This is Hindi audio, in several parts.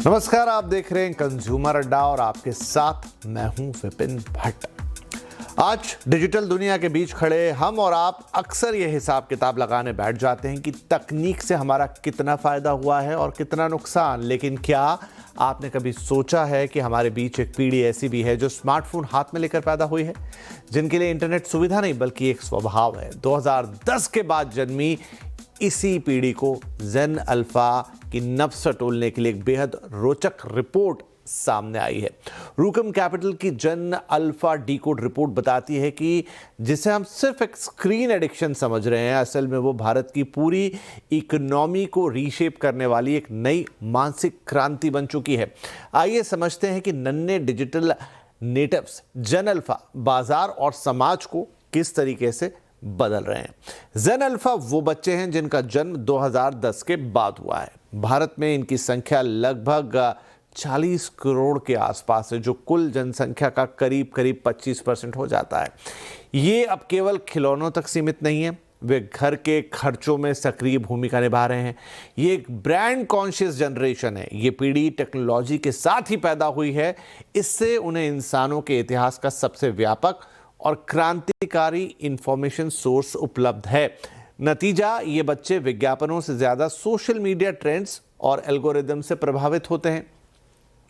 नमस्कार, आप देख रहे हैं कंज्यूमर अड्डा और आपके साथ मैं हूं विपिन भट्ट। आज डिजिटल दुनिया के बीच खड़े हम और आप अक्सर ये हिसाब किताब लगाने बैठ जाते हैं कि तकनीक से हमारा कितना फायदा हुआ है और कितना नुकसान। लेकिन क्या आपने कभी सोचा है कि हमारे बीच एक पीढ़ी ऐसी भी है जो स्मार्टफोन हाथ में लेकर पैदा हुई है, जिनके लिए इंटरनेट सुविधा नहीं बल्कि एक स्वभाव है। 2010 के बाद जन्मी इसी पीढ़ी को जेन अल्फा की नब्ज टोलने के लिए एक बेहद रोचक रिपोर्ट सामने आई है। रूकम कैपिटल की जेन अल्फा डीकोड रिपोर्ट बताती है कि जिसे हम सिर्फ एक स्क्रीन एडिक्शन समझ रहे हैं, असल में वो भारत की पूरी इकोनॉमी को रीशेप करने वाली एक नई मानसिक क्रांति बन चुकी है। आइए समझते हैं कि नन्हे डिजिटल नेटिव्स जेन अल्फा बाजार और समाज को किस तरीके से बदल रहे हैं। जेन अल्फा वो बच्चे हैं जिनका जन्म 2010 के बाद हुआ है। भारत में इनकी संख्या लगभग 40 करोड़ के आसपास है, जो कुल जनसंख्या का करीब 25% हो जाता है। ये अब केवल खिलौनों तक सीमित नहीं है, वे घर के खर्चों में सक्रिय भूमिका निभा रहे हैं। ये एक ब्रांड कॉन्शियस जनरेशन है। ये पीढ़ी टेक्नोलॉजी के साथ ही पैदा हुई है। इससे उन्हें इंसानों के इतिहास का सबसे व्यापक और क्रांतिकारी इंफॉर्मेशन सोर्स उपलब्ध है। नतीजा, ये बच्चे विज्ञापनों से ज्यादा सोशल मीडिया ट्रेंड्स और एल्गोरिदम से प्रभावित होते हैं।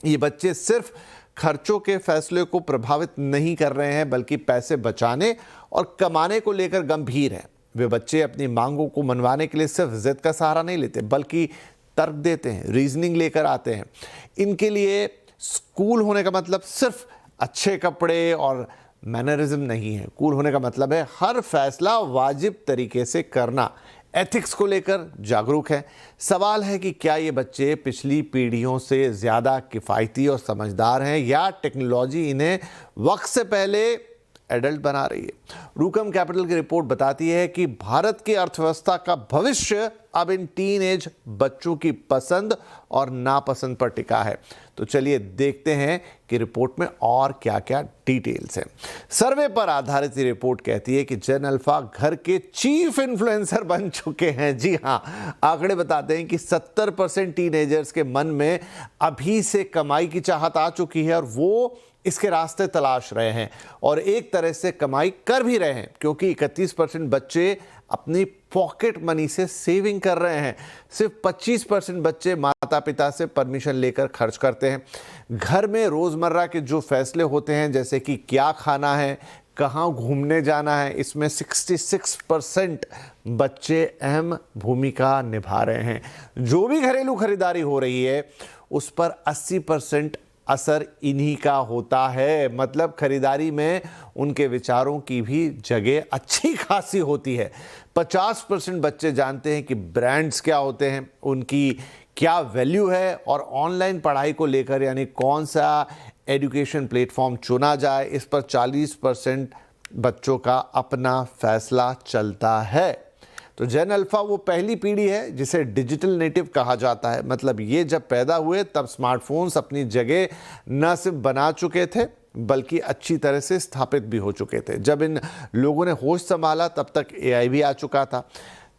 ये बच्चे सिर्फ खर्चों के फैसले को प्रभावित नहीं कर रहे हैं, बल्कि पैसे बचाने और कमाने को लेकर गंभीर हैं। वे बच्चे अपनी मांगों को मनवाने के लिए सिर्फ जिद का सहारा नहीं लेते, बल्कि तर्क देते हैं, रीजनिंग लेकर आते हैं। इनके लिए स्कूल होने का मतलब सिर्फ अच्छे कपड़े और मैनरिज्म नहीं है। कूल होने का मतलब है हर फैसला वाजिब तरीके से करना, एथिक्स को लेकर जागरूक है। सवाल है कि क्या ये बच्चे पिछली पीढ़ियों से ज़्यादा किफ़ायती और समझदार हैं, या टेक्नोलॉजी इन्हें वक्त से पहले एडल्ट बना रही है। रूकम कैपिटल की रिपोर्ट बताती है कि भारत की अर्थव्यवस्था का भविष्य अब इन टीनेज बच्चों की पसंद और नापसंद पर टिका है। तो चलिए देखते हैं कि रिपोर्ट में और क्या क्या डिटेल्स हैं। सर्वे पर आधारित ये रिपोर्ट कहती है कि जेन अल्फा घर के चीफ इन्फ्लुएंसर बन चुके हैं। जी हाँ, आंकड़े बताते हैं कि 70% टीनेजर्स के मन में अभी से कमाई की चाहत आ चुकी है और वो इसके रास्ते तलाश रहे हैं और एक तरह से कमाई कर भी रहे हैं, क्योंकि 31% बच्चे अपनी पॉकेट मनी से सेविंग कर रहे हैं। सिर्फ 25% बच्चे माता पिता से परमिशन लेकर खर्च करते हैं। घर में रोज़मर्रा के जो फैसले होते हैं, जैसे कि क्या खाना है, कहाँ घूमने जाना है, इसमें 66% बच्चे अहम भूमिका निभा रहे हैं। जो भी घरेलू खरीदारी हो रही है उस पर 80% असर इन्हीं का होता है। मतलब खरीदारी में उनके विचारों की भी जगह अच्छी खासी होती है। 50% बच्चे जानते हैं कि ब्रांड्स क्या होते हैं, उनकी क्या वैल्यू है और ऑनलाइन पढ़ाई को लेकर, यानी कौन सा एजुकेशन प्लेटफॉर्म चुना जाए, इस पर 40% बच्चों का अपना फैसला चलता है। तो जेन अल्फा वो पहली पीढ़ी है जिसे डिजिटल नेटिव कहा जाता है। मतलब ये जब पैदा हुए तब स्मार्टफोन्स अपनी जगह न सिर्फ बना चुके थे, बल्कि अच्छी तरह से स्थापित भी हो चुके थे। जब इन लोगों ने होश संभाला तब तक एआई भी आ चुका था।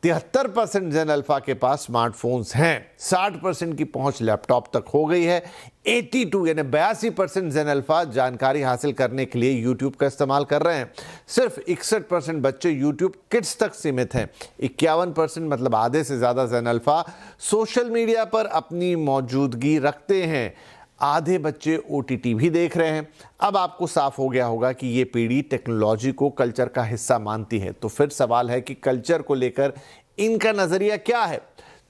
73% जेन अल्फा के पास स्मार्टफोन्स हैं। 60% की पहुंच लैपटॉप तक हो गई है। 82 यानी 82% जेन अल्फा जानकारी हासिल करने के लिए यूट्यूब का इस्तेमाल कर रहे हैं। सिर्फ 61% बच्चे यूट्यूब किड्स तक सीमित हैं। 51% मतलब आधे से ज़्यादा जेन अल्फा सोशल मीडिया पर अपनी मौजूदगी रखते हैं। आधे बच्चे ओटीटी भी देख रहे हैं। अब आपको साफ हो गया होगा कि ये पीढ़ी टेक्नोलॉजी को कल्चर का हिस्सा मानती है। तो फिर सवाल है कि कल्चर को लेकर इनका नज़रिया क्या है।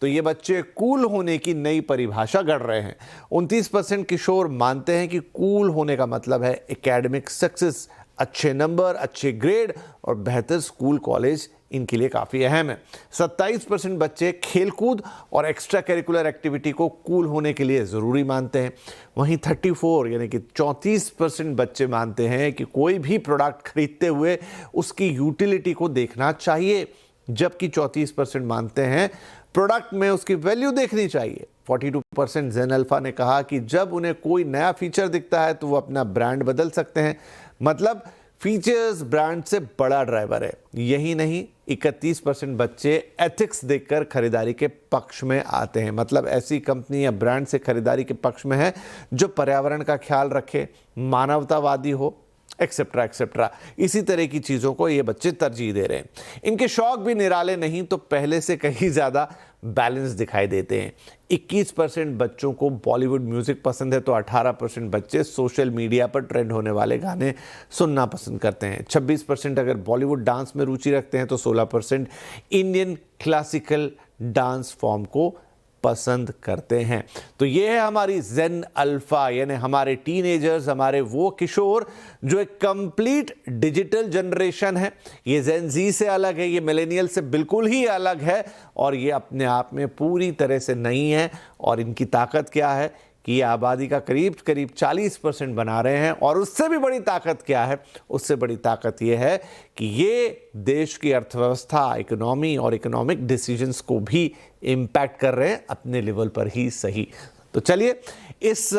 तो ये बच्चे कूल होने की नई परिभाषा गढ़ रहे हैं। 29% किशोर मानते हैं कि कूल होने का मतलब है एकेडमिक सक्सेस, अच्छे नंबर, अच्छे ग्रेड और बेहतर स्कूल कॉलेज इनके लिए काफ़ी अहम है। 27% बच्चे खेलकूद और एक्स्ट्रा करिकुलर एक्टिविटी को कूल होने के लिए ज़रूरी मानते हैं। वहीं 34 यानी कि 34% बच्चे मानते हैं कि कोई भी प्रोडक्ट खरीदते हुए उसकी यूटिलिटी को देखना चाहिए, जबकि 34% मानते हैं प्रोडक्ट में उसकी वैल्यू देखनी चाहिए। 42% जेन अल्फा ने कहा कि जब उन्हें कोई नया फीचर दिखता है तो वो अपना ब्रांड बदल सकते हैं। मतलब फीचर्स ब्रांड से बड़ा ड्राइवर है। यही नहीं, 31% बच्चे एथिक्स देखकर खरीदारी के पक्ष में आते हैं। मतलब ऐसी कंपनी या ब्रांड से खरीदारी के पक्ष में है जो पर्यावरण का ख्याल रखे, मानवतावादी हो, एक्सेट्रा एक्सेट्रा। इसी तरह की चीज़ों को ये बच्चे तरजीह दे रहे हैं। इनके शौक भी निराले नहीं तो पहले से कहीं ज़्यादा बैलेंस दिखाई देते हैं। 21% बच्चों को बॉलीवुड म्यूजिक पसंद है तो 18% बच्चे सोशल मीडिया पर ट्रेंड होने वाले गाने सुनना पसंद करते हैं। 26% अगर बॉलीवुड डांस में रुचि रखते हैं तो 16% इंडियन क्लासिकल डांस फॉर्म को पसंद करते हैं। तो ये है हमारी जेन अल्फा, यानी हमारे टीनेजर्स, हमारे वो किशोर जो एक कंप्लीट डिजिटल जनरेशन है। ये जेन जी से अलग है, ये मिलेनियल से बिल्कुल ही अलग है और ये अपने आप में पूरी तरह से नई है। और इनकी ताकत क्या है कि ये आबादी का करीब करीब 40% बना रहे हैं। और उससे भी बड़ी ताकत क्या है? उससे बड़ी ताकत ये है कि ये देश की अर्थव्यवस्था, इकोनॉमी और इकोनॉमिक डिसीजंस को भी इम्पैक्ट कर रहे हैं अपने लेवल पर ही सही। तो चलिए इस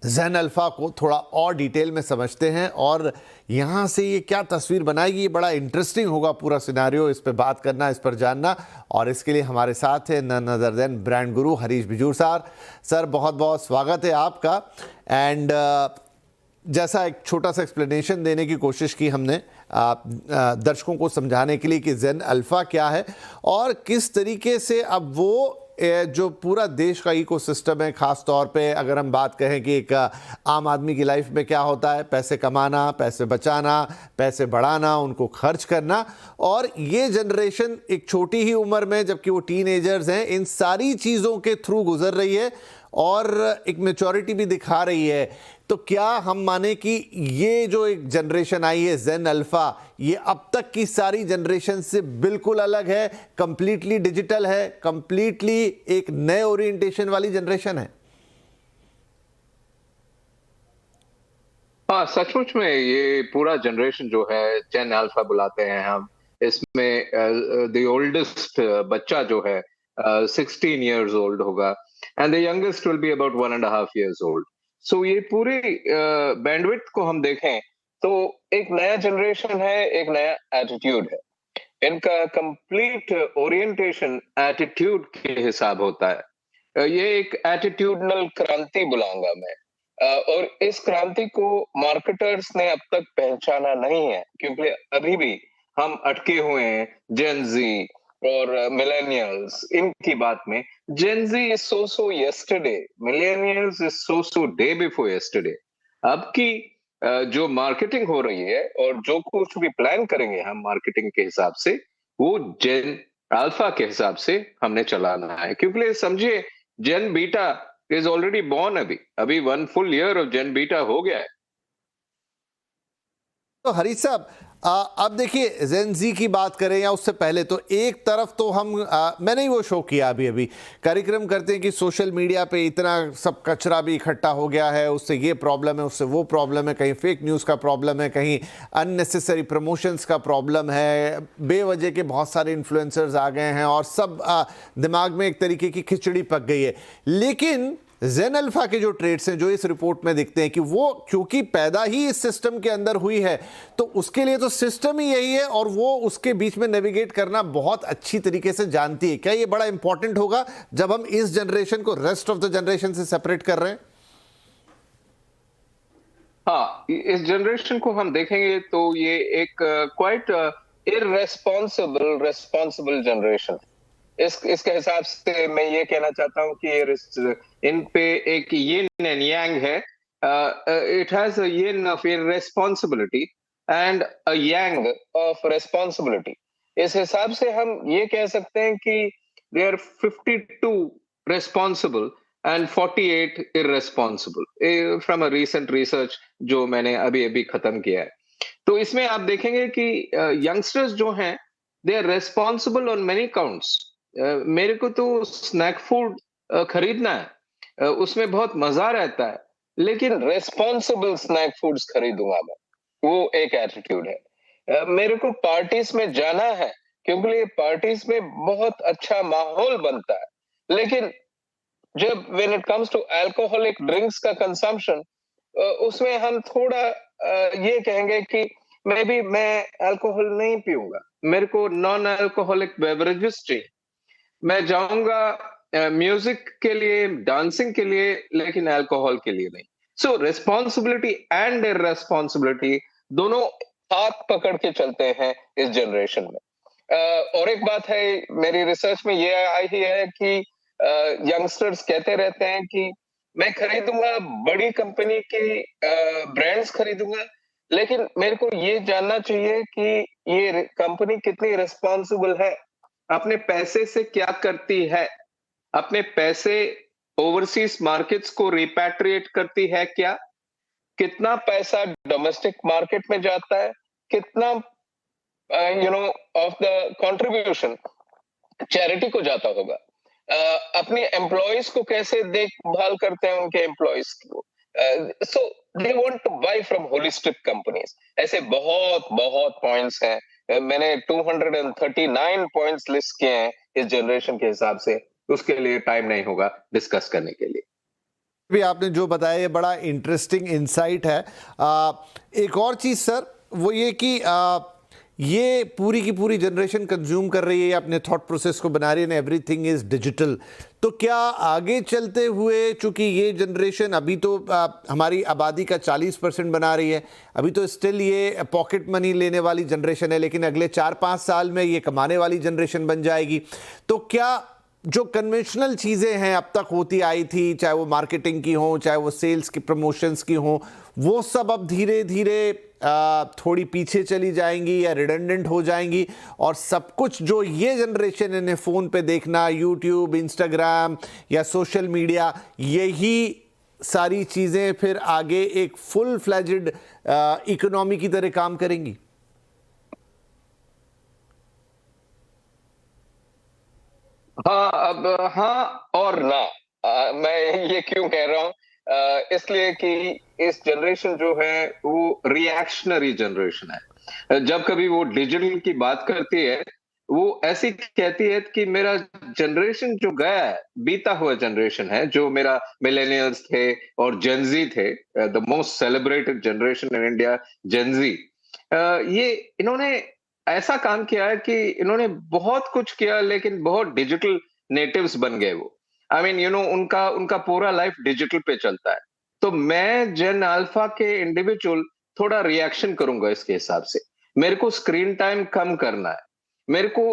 जेन अल्फा को थोड़ा और डिटेल में समझते हैं और यहाँ से ये क्या तस्वीर बनाएगी। ये बड़ा इंटरेस्टिंग होगा पूरा सिनारियो, इस पे बात करना, इस पर जानना। और इसके लिए हमारे साथ है नन अदर देन ब्रांड गुरु हरीश बिजूर सर बहुत बहुत स्वागत है आपका। एंड जैसा एक छोटा सा एक्सप्लेनेशन देने की कोशिश की हमने दर्शकों को समझाने के लिए कि जेन अल्फा क्या है और किस तरीके से अब वो जो पूरा देश का इकोसिस्टम है, खास तौर पे अगर हम बात कहें कि एक आम आदमी की लाइफ में क्या होता है, पैसे कमाना, पैसे बचाना, पैसे बढ़ाना, उनको खर्च करना। और ये जनरेशन एक छोटी ही उम्र में, जबकि वो टीनेजर्स हैं, इन सारी चीज़ों के थ्रू गुजर रही है और एक मैच्योरिटी भी दिखा रही है। तो क्या हम माने कि ये जो एक जनरेशन आई है जेन अल्फा, ये अब तक की सारी जनरेशन से बिल्कुल अलग है, कंप्लीटली डिजिटल है, कंप्लीटली एक नए ओरिएंटेशन वाली जनरेशन है? हाँ, सचमुच में ये पूरा जनरेशन जो है जेन अल्फा बुलाते हैं हम। इसमें द ओल्डेस्ट बच्चा जो है 16 इयर्स ओल्ड होगा and the youngest will be about 1.5 years old. So ये पूरी बैंडविड्थ को हम देखें तो एक नया जनरेशन है, एक नया एटीट्यूड है। इनका कंप्लीट ओरिएंटेशन एटीट्यूड के हिसाब होता है। ये एक एटीट्यूडनल क्रांति बुलाऊंगा मैं। और इस क्रांति को मार्केटर्स ने अब तक पहचाना नहीं है क्योंकि अभी भी हम अटके हुए हैं जेन जी और मिलेनियल्स इनकी बात में। Gen Z is so yesterday, millennials is so day before yesterday. अब की जो मार्केटिंग हो रही है और जो कुछ भी प्लान करेंगे हम मार्केटिंग के हिसाब से, वो जेन अल्फा के हिसाब से हमने चलाना है। क्योंकि समझिए Gen Beta is already born, अभी 1 full year of Gen Beta हो गया है। तो हरीश साहब, अब देखिए जेन जी की बात करें या उससे पहले, तो एक तरफ तो हम मैंने ही वो शो किया अभी कार्यक्रम करते हैं कि सोशल मीडिया पे इतना सब कचरा भी इकट्ठा हो गया है, उससे ये प्रॉब्लम है, उससे वो प्रॉब्लम है, कहीं फेक न्यूज़ का प्रॉब्लम है, कहीं अननेसेसरी प्रमोशंस का प्रॉब्लम है, बेवजह के बहुत सारे इन्फ्लुएंसर्स आ गए हैं और सब दिमाग में एक तरीके की खिचड़ी पक गई है। लेकिन जेन अल्फा के जो ट्रेड्स हैं जो इस रिपोर्ट में दिखते हैं कि वो क्योंकि पैदा ही इस सिस्टम के अंदर हुई है, तो उसके लिए तो सिस्टम ही यही है और वो उसके बीच में नेविगेट करना बहुत अच्छी तरीके से जानती है। क्या ये बड़ा इंपॉर्टेंट होगा जब हम इस जनरेशन को रेस्ट ऑफ द जनरेशन से सेपरेट कर रहे हैं? हाँ, इस जनरेशन को हम देखेंगे तो ये एक क्वाइट रिस्पॉन्सिबल जनरेशन। इसके हिसाब से मैं ये कहना चाहता हूँ कि इन पे एक यिन एंड यांग है। It has a yin of irresponsibility and a yang of responsibility. इस हिसाब से हम ये कह सकते हैं कि they are 52 responsible and 48 irresponsible from a recent research जो मैंने अभी खत्म किया है। तो इसमें आप देखेंगे कि यंगस्टर्स जो हैं they are responsible on many counts. मेरे को तो स्नैक फूड खरीदना है, उसमें बहुत मजा रहता है, लेकिन रेस्पॉन्सिबल स्नैक फूड्स खरीदूंगा मैं, वो एक एटीट्यूड है। मेरे को पार्टीज में जाना है क्योंकि ये पार्टीज में बहुत अच्छा माहौल बनता है, लेकिन जब when it comes to alcoholic drinks का कंजम्पशन, उसमें हम थोड़ा ये कहेंगे कि मे बी मैं अल्कोहल नहीं पीऊंगा, मेरे को नॉन अल्कोहलिक बेवरेजेस चाहिए, मैं जाऊंगा म्यूजिक के लिए, डांसिंग के लिए, लेकिन अल्कोहल के लिए नहीं। सो रिस्पॉन्सिबिलिटी एंड इररेस्पॉन्सिबिलिटी दोनों हाथ पकड़ के चलते हैं इस जनरेशन में। और एक बात है, मेरी रिसर्च में ये आई है कि यंगस्टर्स कहते रहते हैं कि मैं खरीदूंगा बड़ी कंपनी की ब्रांड्स खरीदूंगा, लेकिन मेरे को ये जानना चाहिए कि ये कंपनी कितनी रिस्पॉन्सिबल है, अपने पैसे से क्या करती है, अपने पैसे ओवरसीज मार्केट्स को रिपैट्रिएट करती है क्या, कितना पैसा डोमेस्टिक मार्केट में जाता है, कितना ऑफ द कंट्रीब्यूशन चैरिटी को जाता होगा, अपने एम्प्लॉयज को कैसे देखभाल करते हैं उनके एम्प्लॉयज को। So they want to buy from holistic companies. ऐसे बहुत बहुत पॉइंट्स हैं, मैंने 239 पॉइंट्स लिस्ट किए हैं इस जनरेशन के हिसाब से, उसके लिए टाइम नहीं होगा डिस्कस करने के लिए। भी आपने जो बताया ये बड़ा इंटरेस्टिंग इंसाइट है। एक और चीज़ सर, वो ये कि ये पूरी की पूरी जनरेशन कंज्यूम कर रही है, अपने थॉट प्रोसेस को बना रही है, एवरीथिंग इज़ डिजिटल। तो क्या आगे चलते हुए, चूंकि ये जनरेशन अभी तो हमारी आबादी का 40% बना रही है, अभी तो स्टिल ये पॉकेट मनी लेने वाली जनरेशन है, लेकिन अगले 4-5 साल में ये कमाने वाली जनरेशन बन जाएगी। तो क्या जो कन्वेंशनल चीज़ें हैं अब तक होती आई थी, चाहे वो मार्केटिंग की हो, चाहे वो सेल्स की, प्रमोशंस की हो, वो सब अब धीरे धीरे थोड़ी पीछे चली जाएंगी या रिडंडेंट हो जाएंगी, और सब कुछ जो ये जनरेशन इन्हें फ़ोन पे देखना, यूट्यूब, इंस्टाग्राम या सोशल मीडिया, यही सारी चीज़ें फिर आगे एक फुल फ्लैजेड इकोनॉमी की तरह काम करेंगी? हाँ, अब हाँ और ना। मैं ये क्यों कह रहा हूँ, इसलिए कि इस जनरेशन जो है वो रिएक्शनरी जनरेशन है। जब कभी वो डिजिटल की बात करती है, वो ऐसी कहती है कि मेरा जनरेशन जो गया है, बीता हुआ जनरेशन है, जो मेरा मिलेनियल्स थे और जेनजी थे, the most celebrated generation in India, Gen Z. ये इन्होंने ऐसा काम किया है कि इन्होंने बहुत कुछ किया, लेकिन बहुत डिजिटल नेटिव्स बन गए वो। आई मीन उनका उनका पूरा लाइफ डिजिटल पे चलता है। तो मैं जेन अल्फा के इंडिविजुअल थोड़ा रिएक्शन करूंगा इसके हिसाब से। मेरे को स्क्रीन टाइम कम करना है, मेरे को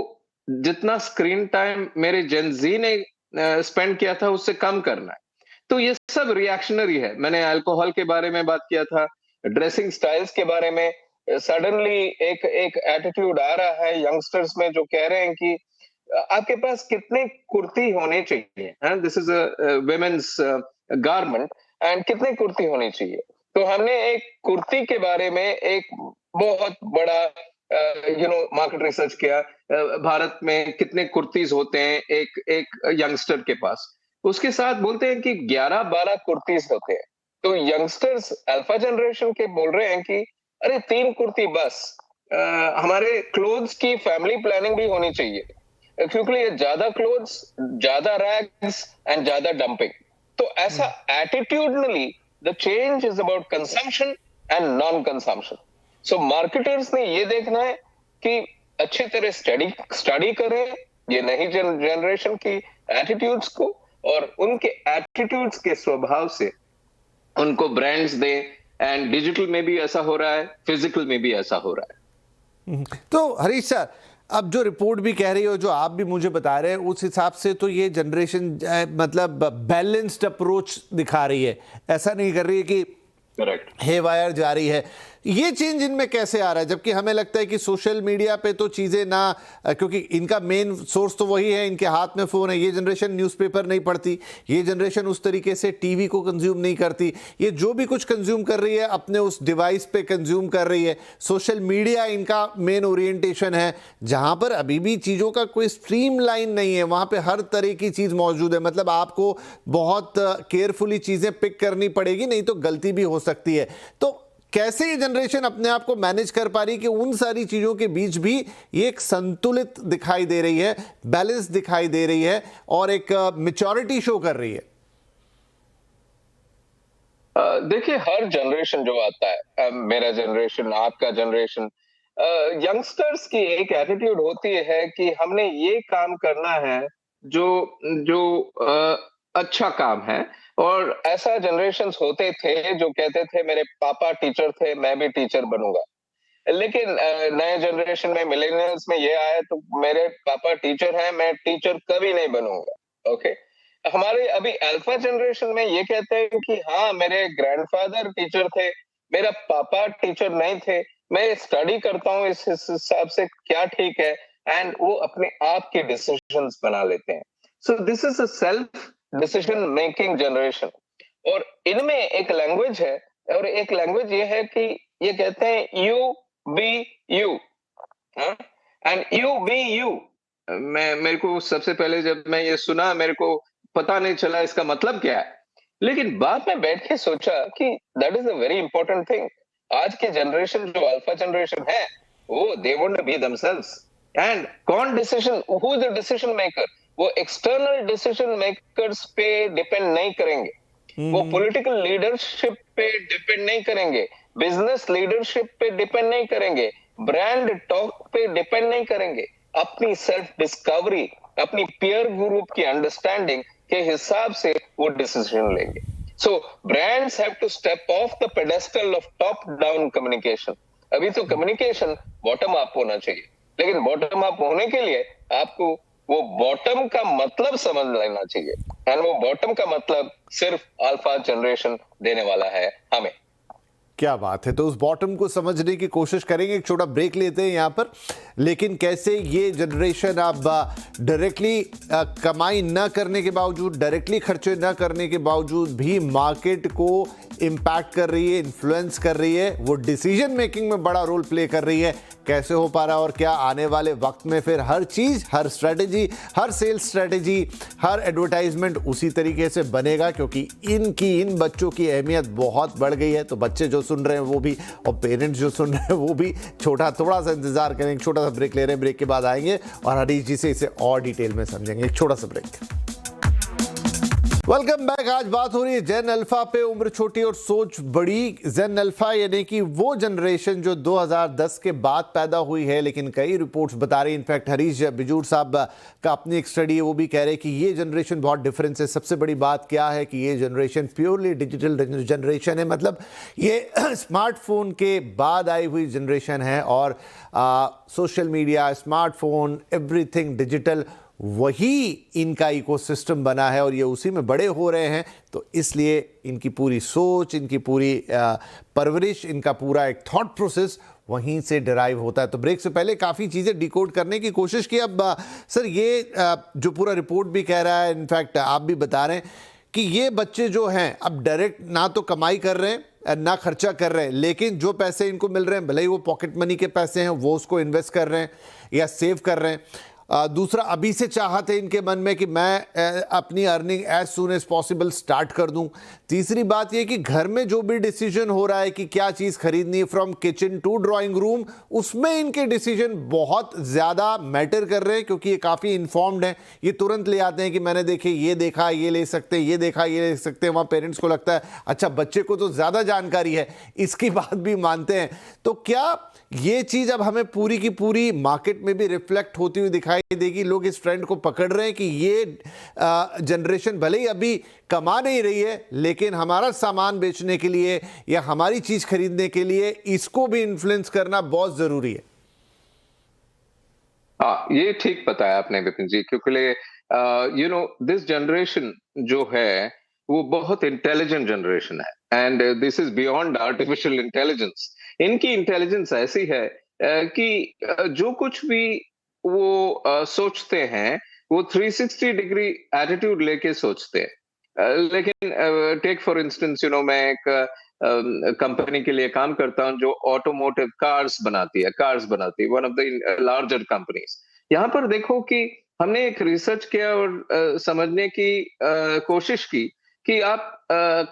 जितना स्क्रीन टाइम मेरे जेन जी ने स्पेंड किया था उससे कम करना है। तो ये सब रिएक्शनरी है। मैंने अल्कोहल के बारे में बात किया था, ड्रेसिंग स्टाइल्स के बारे में। सडनली एक एक एटीट्यूड आ रहा है यंगस्टर्स में, जो कह रहे हैं कि आपके पास कितने कुर्ती होने चाहिए, this is a women's garment, and कितने कुर्ती होनी चाहिए। तो हमने एक कुर्ती के बारे में एक बहुत बड़ा मार्केट रिसर्च किया। भारत में कितने कुर्तीज होते हैं एक एक यंगस्टर के पास, उसके साथ बोलते हैं कि 11-12 कुर्तीज होते हैं। तो यंगस्टर्स अल्फा जनरेशन के बोल रहे हैं कि अरे 3 कुर्ती बस। हमारे क्लोथ्स की फैमिली प्लानिंग भी होनी चाहिए, क्योंकि ये ज्यादा क्लोथ्स, ज्यादा रैग्स एंड ज्यादा डंपिंग। तो ऐसा attitudinally the change is about consumption and non consumption. So marketers ने ये देखना है कि अच्छी तरह स्टडी करें ये नई जनरेशन की एटीट्यूड्स को, और उनके एटीट्यूड्स के स्वभाव से उनको ब्रांड्स दें। एंड डिजिटल में भी ऐसा हो रहा है, फिजिकल में भी ऐसा हो रहा है। तो हरीश सर, अब जो रिपोर्ट भी कह रही हो, जो आप भी मुझे बता रहे हैं, उस हिसाब से तो ये जनरेशन मतलब बैलेंस्ड अप्रोच दिखा रही है, ऐसा नहीं कर रही है कि करेक्ट हे वायर जा रही है। ये चेंज इनमें कैसे आ रहा है, जबकि हमें लगता है कि सोशल मीडिया पे तो चीज़ें ना, क्योंकि इनका मेन सोर्स तो वही है, इनके हाथ में फ़ोन है। ये जनरेशन न्यूज़पेपर नहीं पढ़ती, ये जनरेशन उस तरीके से टीवी को कंज्यूम नहीं करती। ये जो भी कुछ कंज्यूम कर रही है अपने उस डिवाइस पे कंज्यूम कर रही है। सोशल मीडिया इनका मेन ओरिएंटेशन है, जहाँ पर अभी भी चीज़ों का कोई स्ट्रीम लाइन नहीं है। वहाँ पर हर तरह की चीज़ मौजूद है, मतलब आपको बहुत केयरफुली चीज़ें पिक करनी पड़ेगी, नहीं तो गलती भी हो सकती है। तो कैसे ये जनरेशन अपने आप को मैनेज कर पा रही कि उन सारी चीज़ों के बीच भी ये एक संतुलित दिखाई दे रही है, बैलेंस दिखाई दे रही है, और एक मैच्योरिटी शो कर रही है? देखिए, हर जनरेशन जो आता है, मेरा जनरेशन, आपका जनरेशन, यंगस्टर्स की एक एटीट्यूड होती है कि हमने ये काम करना है जो जो अच्छा काम है। और ऐसा जनरेशन्स होते थे जो कहते थे मेरे पापा टीचर थे, मैं भी टीचर बनूंगा। लेकिन नए जनरेशन में, मिलेनियल्स में ये आया तो मेरे पापा टीचर हैं, मैं टीचर कभी नहीं बनूंगा। ओके। हमारे अभी अल्फा जनरेशन में ये कहते हैं कि हाँ, मेरे ग्रैंडफादर टीचर थे, मेरा पापा टीचर नहीं थे, मैं स्टडी करता हूँ इस हिसाब से क्या ठीक है। एंड वो अपने आप के डिसीजंस बना लेते हैं। So this is a self decision making generation. और इनमें एक लैंग्वेज है, और एक लैंग्वेज ये है कि ये कहते हैं you be you, and you be you. मैं मेरे को सबसे पहले जब मैं ये सुना, मेरे को पता नहीं चला इसका मतलब क्या है। लेकिन बाद में बैठ के सोचा कि that is a very important thing. आज के जनरेशन जो अल्फा जनरेशन है, वो they want to be themselves. And कौन decision, who is the decision maker, वो एक्सटर्नल डिसीजन मेकर्स पे डिपेंड नहीं करेंगे, वो पॉलिटिकल लीडरशिप पे डिपेंड नहीं करेंगे, बिजनेस लीडरशिप पे डिपेंड नहीं करेंगे, ब्रांड टॉक पे डिपेंड नहीं करेंगे। अपनी सेल्फ डिस्कवरी, अपनी पीयर ग्रुप की अंडरस्टैंडिंग के हिसाब से वो डिसीजन लेंगे। So brands have to step of the pedestal of top down communication. अभी तो कम्युनिकेशन बॉटम अप होना चाहिए, लेकिन बॉटम अप होने के लिए आपको वो बॉटम का मतलब समझ लेना चाहिए। एंड वो बॉटम का मतलब सिर्फ अल्फा जनरेशन देने वाला है हमें। क्या बात है। तो उस बॉटम को समझने की कोशिश करेंगे। एक छोटा ब्रेक लेते हैं यहाँ पर। लेकिन कैसे ये जनरेशन अब डायरेक्टली कमाई न करने के बावजूद, डायरेक्टली खर्चे न करने के बावजूद भी मार्केट को इम्पैक्ट कर रही है, इन्फ्लुएंस कर रही है, वो डिसीजन मेकिंग में बड़ा रोल प्ले कर रही है, कैसे हो पा रहा है और क्या आने वाले वक्त में फिर हर चीज़, हर स्ट्रेटेजी, हर सेल्स स्ट्रेटेजी, हर एडवर्टाइजमेंट उसी तरीके से बनेगा, क्योंकि इन बच्चों की अहमियत बहुत बढ़ गई है। तो बच्चे जो सुन रहे हैं वो भी, और पेरेंट्स जो सुन रहे हैं वो भी, थोड़ा सा इंतजार करेंगे। छोटा सा ब्रेक ले रहे हैं, ब्रेक के बाद आएंगे और हरीश जी से इसे और डिटेल में समझेंगे। एक छोटा सा ब्रेक। Welcome back. आज बात हो रही है जेन अल्फा पे। उम्र छोटी और सोच बड़ी। जेन अल्फा यानी कि वो जनरेशन जो 2010 के बाद पैदा हुई है, लेकिन कई रिपोर्ट्स बता रही, इनफैक्ट हरीश बिजूर साहब का अपनी एक स्टडी है, वो भी कह रहे हैं कि ये जनरेशन बहुत डिफरेंस है। सबसे बड़ी बात क्या है कि ये जनरेशन प्योरली डिजिटल जनरेशन है, मतलब ये स्मार्टफोन के बाद आई हुई जनरेशन है, और social media, smartphone, everything digital, वही इनका इकोसिस्टम बना है और ये उसी में बड़े हो रहे हैं। तो इसलिए इनकी पूरी सोच, इनकी पूरी परवरिश, इनका पूरा एक थॉट प्रोसेस वहीं से डिराइव होता है। तो ब्रेक से पहले काफ़ी चीज़ें डिकोड करने की कोशिश की। अब सर, ये जो पूरा रिपोर्ट भी कह रहा है, इनफैक्ट आप भी बता रहे हैं कि ये बच्चे जो हैं अब डायरेक्ट ना तो कमाई कर रहे हैं ना खर्चा कर रहे हैं, लेकिन जो पैसे इनको मिल रहे हैं, भले ही वो पॉकेट मनी के पैसे हैं, वो उसको इन्वेस्ट कर रहे हैं या सेव कर रहे हैं। दूसरा, अभी से चाहत है इनके मन में कि मैं अपनी earning as soon as possible start कर दूं। तीसरी बात यह कि घर में जो भी डिसीजन हो रहा है कि क्या चीज़ खरीदनी है, from kitchen to drawing room, उसमें इनके डिसीजन बहुत ज़्यादा मैटर कर रहे हैं, क्योंकि ये काफ़ी इन्फॉर्म्ड हैं। ये तुरंत ले आते हैं कि मैंने देखे, ये देखा, ये ले सकते हैं, ये देखा, ये ले सकते हैं। वहाँ पेरेंट्स को लगता है अच्छा, बच्चे को तो ज़्यादा जानकारी है, इसकी बात भी मानते हैं। तो क्या ये चीज़ अब हमें पूरी की पूरी मार्केट में भी रिफ्लेक्ट होती हुई दिखाई देगी? लोग इस ट्रेंड को पकड़ रहे हैं कि ये जनरेशन भले ही अभी कमा नहीं रही है, लेकिन हमारा सामान बेचने के लिए या हमारी चीज खरीदने के लिए इसको भी इन्फ्लुएंस करना बहुत जरूरी है। हाँ, ये ठीक बताया आपने विपिन जी, क्योंकि दिस जनरेशन जो है वो बहुत इंटेलिजेंट जनरेशन है, and this is beyond artificial intelligence. इनकी इंटेलिजेंस ऐसी है कि जो कुछ भी वो सोचते हैं, वो 360 डिग्री एटीट्यूड लेके सोचते हैं। लेकिन टेक फॉर इंस्टेंस, मैं एक कंपनी के लिए काम करता हूं जो ऑटोमोटिव कार्स बनाती है, one of the larger companies. यहाँ पर देखो कि हमने एक रिसर्च किया और समझने की कोशिश की कि आप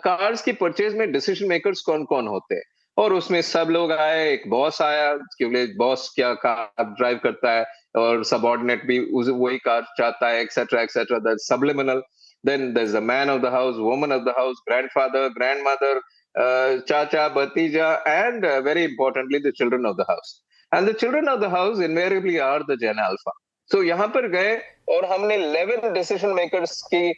कार्स की परचेज में डिसीजन मेकर्स कौन कौन होते हैं। और उसमें सब लोग आए, एक बॉस आया, क्योंकि बॉस क्या कार ड्राइव करता है और सबऑर्डिनेट भी वही कार चाहता है, etcetera etcetera, that subliminal. Then there's the man of the house, woman of the house, grandfather, grandmother, chacha, bhatija, and very importantly, the children of the house. And the children of the house invariably are the Gen Alpha. So यहाँ पर गए और हमने 11 डिसीजन मेकर्स की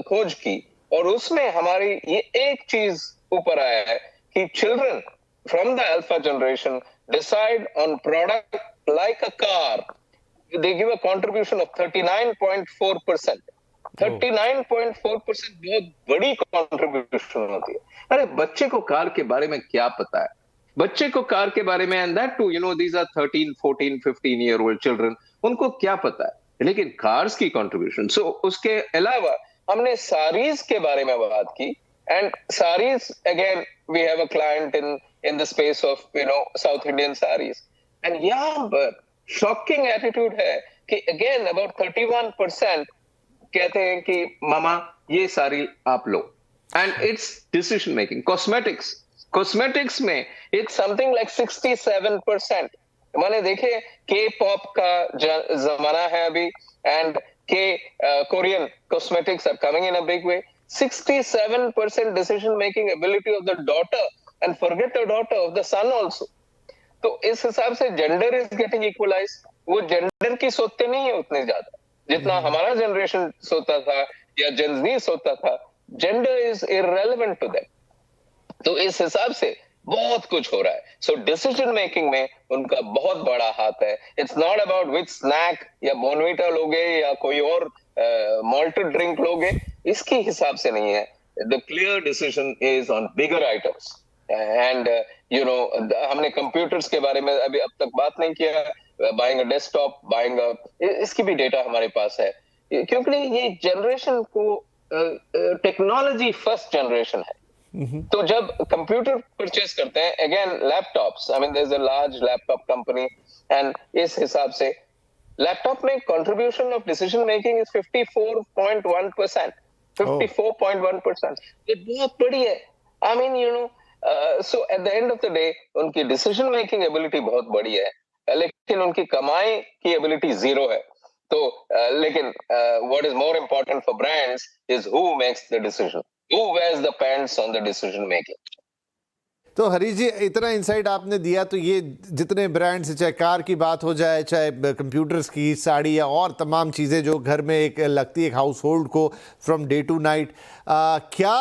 खोज की, और उसमें हमारी ये एक चीज ऊपर आया है कि children from the alpha generation decide on product like a car. They give a contribution of 39.4%. 39.4% बहुत बड़ी कंट्रीब्यूशन होती है. अरे बच्चे को कार के बारे में क्या पता है? बच्चे को कार के बारे में, and that too these are 13, 14, 15 year old children, उनको क्या पता है? लेकिन कार्स की कंट्रीब्यूशन. सो उसके अलावा हमने साड़ीज के बारे में बात की, and saris again we have a client in the space of South Indian saris, and यहाँ पर शॉकिंग एटीट्यूड है कि अगेन अबाउट 31% कहते हैं कि मामा ये साड़ी आप लो, and it's decision making. Cosmetics में इट्स समथिंग लाइक 67%. मैंने देखे के पॉप का जमाना है अभी, and K Korean cosmetics are coming in a big way. 67% decision making ability of the daughter, and forget the daughter, of the son also. तो इस हिसाब से जेंडर इज गेटिंग इक्वलाइज. वो जेंडर की सोचते नहीं है उतने ज्यादा जितना हमारा जनरेशन सोचता था या जेन ज़ी सोचता था. Gender is irrelevant to them. तो इस हिसाब से बहुत कुछ हो रहा है. सो डिसीजन मेकिंग में उनका बहुत बड़ा हाथ है. It's not about which snack या बोनवीटा लोगे या कोई और मॉल्टेड ड्रिंक लोगे, इसके हिसाब से नहीं है. The clear decision is on bigger items. And हमने कंप्यूटर्स के बारे में अभी अब तक बात नहीं किया. बाइंग अ डेस्कटॉप, बाइंग इसकी भी डेटा हमारे पास है, क्योंकि ये जनरेशन को टेक्नोलॉजी फर्स्ट जनरेशन है. तो जब कंप्यूटर परचेस करते हैं, again laptops, I mean there is a large laptop company, and इस हिसाब से लैपटॉप में contribution of decision making is 54.1%. 54.1%. ये बहुत बड़ी है. I mean so at the end of the day उनकी डिसीजन मेकिंग एबिलिटी बहुत बड़ी है, लेकिन उनकी कमाई की एबिलिटी जीरो है. तो लेकिन what is more important for brands is who makes the decision, who wears the pants on the decision making. तो हरीश जी, इतना इंसाइट आपने दिया, तो ये जितने ब्रांड्स, चाहे कार की बात हो जाए, चाहे कंप्यूटर्स की, साड़ी या और तमाम चीज़ें जो घर में एक लगती है एक हाउस होल्ड को फ्रॉम डे टू नाइट, क्या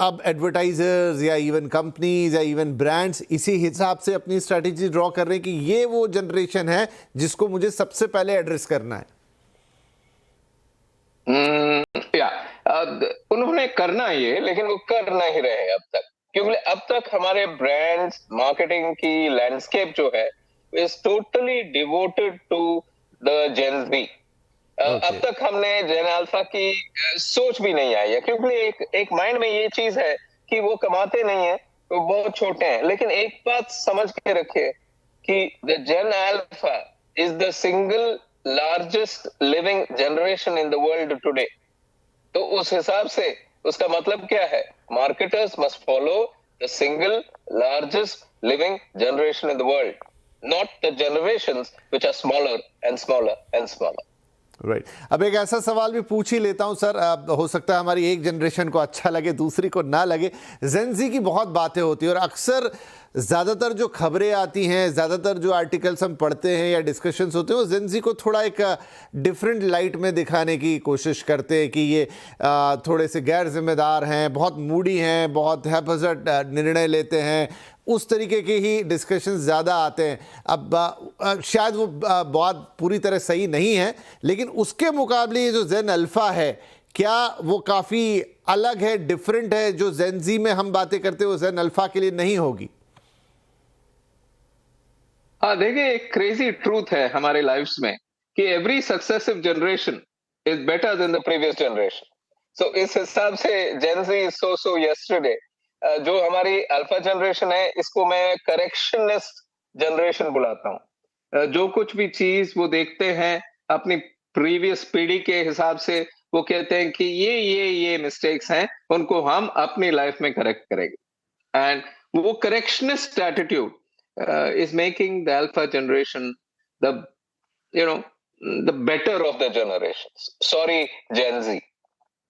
अब एडवर्टाइजर्स या इवन कंपनीज या इवन ब्रांड्स इसी हिसाब से अपनी स्ट्रैटेजी ड्रॉ कर रहे हैं कि ये वो जनरेशन है जिसको मुझे सबसे पहले एड्रेस करना है? उन्होंने करना ये, लेकिन वो कर नहीं रहे अब तक, क्योंकि अब तक हमारे ब्रांड्स मार्केटिंग की लैंडस्केप जो है is totally devoted to the Gen Z. अब तक हमने जेन अल्फा की सोच भी नहीं आई है, क्योंकि एक माइंड में ये चीज है कि वो कमाते नहीं है, वो बहुत छोटे हैं. लेकिन एक बात समझ के रखिए कि the gen alpha is the single largest living generation in the world today. तो उस हिसाब से उसका मतलब क्या है? Marketers must follow the single largest living generation in the world, not the generations which are smaller and smaller and smaller. Right. अब एक ऐसा सवाल भी पूछ ही लेता हूं सर, हो सकता है हमारी एक जनरेशन को अच्छा लगे, दूसरी को ना लगे. जेन ज़ी की बहुत बातें होती हैं और अक्सर ज़्यादातर जो खबरें आती हैं, ज़्यादातर जो आर्टिकल्स हम पढ़ते हैं या डिस्कशंस होते हैं, वो जेन ज़ी को थोड़ा एक डिफरेंट लाइट में दिखाने की कोशिश करते हैं कि ये थोड़े से गैर जिम्मेदार हैं, बहुत मूडी हैं, बहुत हैपहज़र्ड निर्णय लेते हैं. उस तरीके के ही डिस्कशंस ज़्यादा आते हैं. अब शायद वो बात पूरी तरह सही नहीं है, लेकिन उसके मुकाबले ये जो जेन अल्फ़ा है, क्या वो काफ़ी अलग है, डिफरेंट है? जो जेन ज़ी में हम बातें करते हैं वो जेन अल्फ़ा के लिए नहीं होगी. हाँ, देखिए, एक क्रेजी ट्रूथ है हमारे लाइफ्स में कि every successive generation is better than the previous generation. So इस हिसाब से जेन ज़ी इज सो यस्टरडे. जो हमारी अल्फा जनरेशन है, इसको मैं करेक्शनिस्ट जनरेशन बुलाता हूँ. जो कुछ भी चीज वो देखते हैं अपनी प्रीवियस पीढ़ी के हिसाब से, वो कहते हैं कि ये मिस्टेक्स हैं, उनको हम अपनी लाइफ में करेक्ट करेंगे. एंड वो करेक्शनिस्ट attitude is making the alpha generation the better of the generations. Sorry, Gen Z.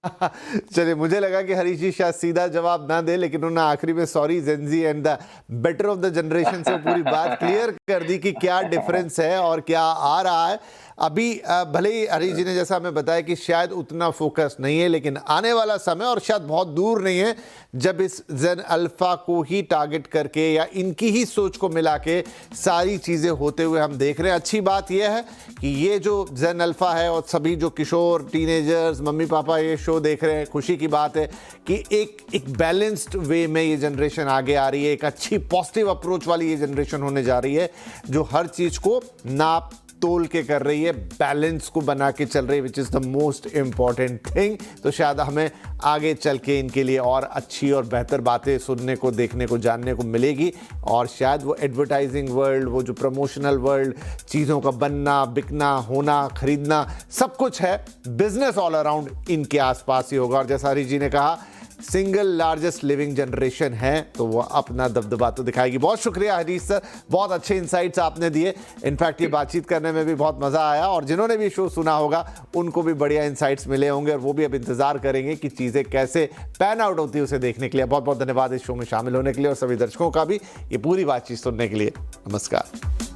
चलिए, मुझे लगा कि हरीश जी शायद सीधा जवाब ना दे, लेकिन उन्होंने आखिरी में sorry Gen Z and the better of the generation से पूरी बात क्लियर कर दी कि क्या डिफरेंस है और क्या आ रहा है अभी। भले ही हरीश जी ने जैसा हमें बताया कि शायद उतना फोकस नहीं है, लेकिन आने वाला समय और शायद बहुत दूर नहीं है जब इस जेन अल्फा को ही टारगेट करके या इनकी ही सोच को मिला के सारी चीज़ें होते हुए हम देख रहे हैं। अच्छी बात यह है कि ये जो जेन अल्फा है और सभी जो किशोर टीनेजर्स मम्मी पापा ये शो देख रहे हैं, खुशी की बात है कि एक बैलेंस्ड वे में ये जनरेशन आगे आ रही है। एक अच्छी पॉजिटिव अप्रोच वाली ये जनरेशन होने जा रही है जो हर चीज़ को नाप तोल के कर रही है, बैलेंस को बना के चल रही है, which is the most important thing. तो शायद हमें आगे चल के इनके लिए और अच्छी और बेहतर बातें सुनने को, देखने को, जानने को मिलेगी। और शायद वो एडवर्टाइजिंग वर्ल्ड, वो जो प्रमोशनल वर्ल्ड, चीज़ों का बनना, बिकना, होना, खरीदना, सब कुछ है, बिजनेस ऑल अराउंड इनके आसपास ही होगा। और जैसा हरीश जी ने कहा, सिंगल लार्जेस्ट लिविंग जनरेशन है, तो वो अपना दबदबा तो दिखाएगी। बहुत शुक्रिया हरीश सर, बहुत अच्छे इंसाइट्स आपने दिए। इनफैक्ट ये बातचीत करने में भी बहुत मज़ा आया और जिन्होंने भी शो सुना होगा उनको भी बढ़िया इंसाइट्स मिले होंगे और वो भी अब इंतज़ार करेंगे कि चीज़ें कैसे पैन आउट होती है उसे देखने के लिए। बहुत बहुत धन्यवाद इस शो में शामिल होने के लिए और सभी दर्शकों का भी ये पूरी बातचीत सुनने के लिए। नमस्कार।